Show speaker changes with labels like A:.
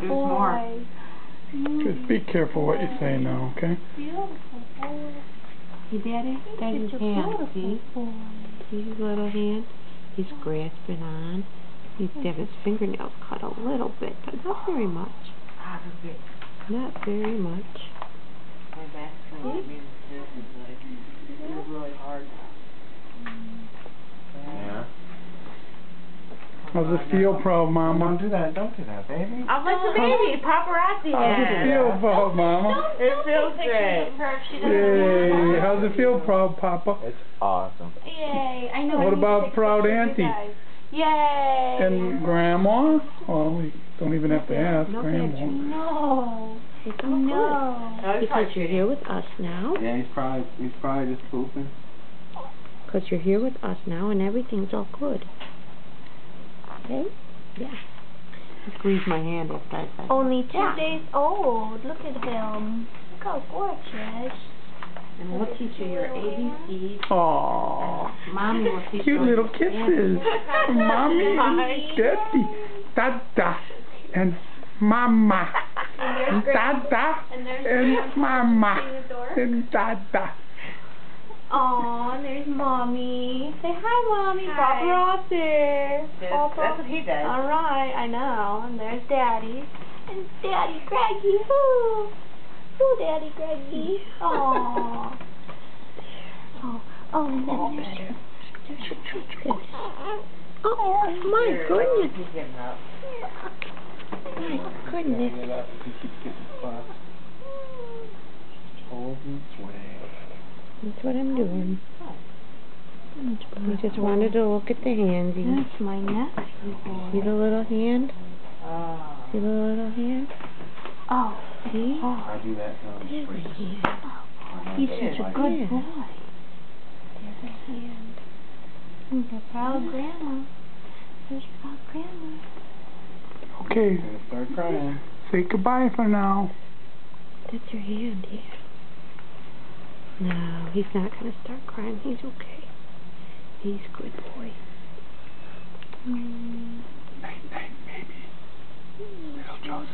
A: boy.
B: Just be careful what you say now, okay?
A: Beautiful boy.
C: See, Daddy? There's his hand, see? See his little hand? He's grasping on. He's got his fingernails cut a little bit, but not very much. Not very much.
D: My back's going to be this is like, it's really hard.
E: Yeah.
B: How's it feel, proud mama?
E: Don't do that, baby.
D: I'm like the baby, paparazzi
B: How's it
D: head.
B: feel, proud mama?
D: It feels great.
B: Yay! How's it feel, proud papa?
E: It's awesome.
A: Yay. I know.
B: What
A: I need to
B: about
A: take
B: proud
A: pictures of you
B: auntie?
A: guys. Yay.
B: And grandma? Well, we don't even have to ask
C: No,
B: grandma.
A: No.
C: It's all
A: No.
C: good. Because you're here with us now.
E: Yeah, he's probably just pooping.
C: Because you're here with us now and everything's all good. Okay? Yeah. Squeeze my hand after I said
A: Only 2 days old. Look at him. Look how gorgeous.
C: And we'll teach you your ABCs.
B: Aww.
C: Mommy will teach you.
B: Cute little kisses. Mommy and Daddy. Dada. And Mama. And Dada. And Mama. And Dada.
A: Aw, and there's Mommy. Say hi, Mommy. Papa Ross here.
D: That's what he does.
A: Alright, I know. And there's Daddy. And Daddy Greggy. Woo. Woo, Daddy Greggy. Aww. Oh, and then there's...
C: Oh, my goodness.
D: He's getting up.
C: My goodness.
E: Hang it up if he keeps getting spots. Hold and sway.
C: That's what I'm doing. I just wanted to look at the handy.
A: That's my nephew, boy.
C: See the little hand?
D: Oh.
C: See the little hand?
A: Oh,
C: See?
E: I do that sound
C: There's
E: free.
C: the hand.
A: he's such a good
C: Yeah.
A: boy. There's his hand. And your proud grandma. There's your proud grandma.
B: Okay,
E: Gonna start crying.
B: say goodbye for now.
C: That's your hand, yeah. No, he's not going to start crying. He's okay. He's a good boy.
B: Night, night, baby. Little Joseph.